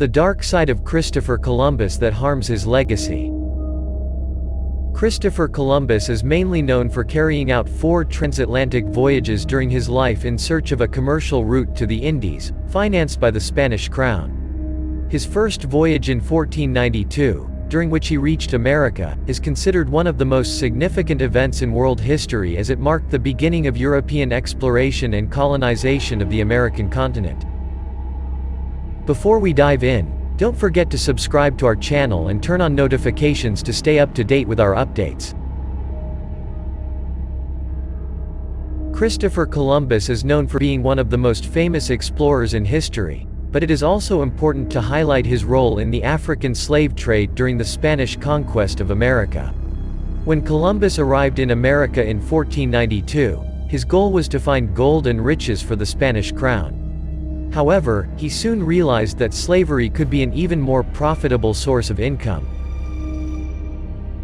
The dark side of Christopher Columbus that harms his legacy. Christopher Columbus is mainly known for carrying out 4 transatlantic voyages during his life in search of a commercial route to the Indies, financed by the Spanish crown. His first voyage in 1492, during which he reached America, is considered one of the most significant events in world history as it marked the beginning of European exploration and colonization of the American continent. Before we dive in, don't forget to subscribe to our channel and turn on notifications to stay up to date with our updates. Christopher Columbus is known for being one of the most famous explorers in history, but it is also important to highlight his role in the African slave trade during the Spanish conquest of America. When Columbus arrived in America in 1492, his goal was to find gold and riches for the Spanish crown. However, he soon realized that slavery could be an even more profitable source of income.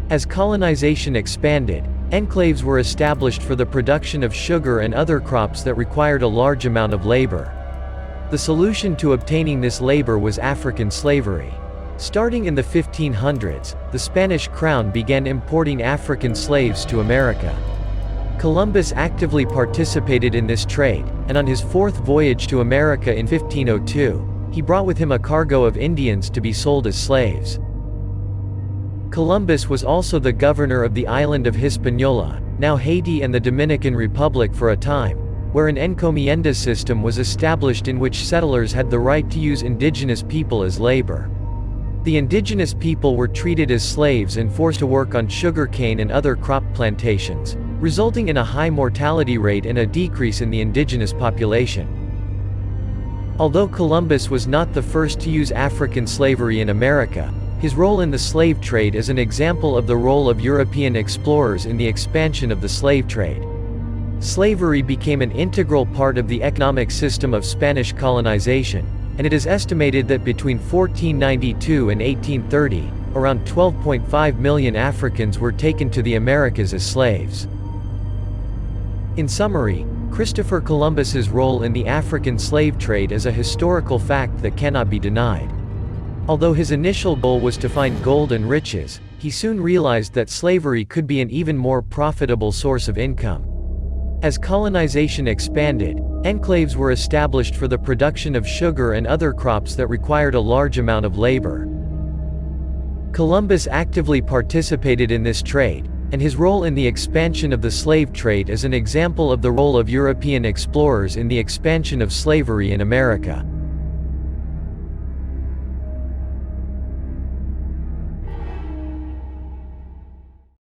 As colonization expanded, enclaves were established for the production of sugar and other crops that required a large amount of labor. The solution to obtaining this labor was African slavery. Starting in the 1500s, the Spanish crown began importing African slaves to America. Columbus actively participated in this trade, and on his 4th voyage to America in 1502, he brought with him a cargo of Indians to be sold as slaves. Columbus was also the governor of the island of Hispaniola, now Haiti, and the Dominican Republic for a time, where an encomienda system was established in which settlers had the right to use indigenous people as labor. The indigenous people were treated as slaves and forced to work on sugarcane and other crop plantations, resulting in a high mortality rate and a decrease in the indigenous population. Although Columbus was not the first to use African slavery in America, his role in the slave trade is an example of the role of European explorers in the expansion of the slave trade. Slavery became an integral part of the economic system of Spanish colonization, and it is estimated that between 1492 and 1830, around 12.5 million Africans were taken to the Americas as slaves. In summary, Christopher Columbus's role in the African slave trade is a historical fact that cannot be denied. Although his initial goal was to find gold and riches, he soon realized that slavery could be an even more profitable source of income. As colonization expanded, enclaves were established for the production of sugar and other crops that required a large amount of labor. Columbus actively participated in this trade, and his role in the expansion of the slave trade is an example of the role of European explorers in the expansion of slavery in America.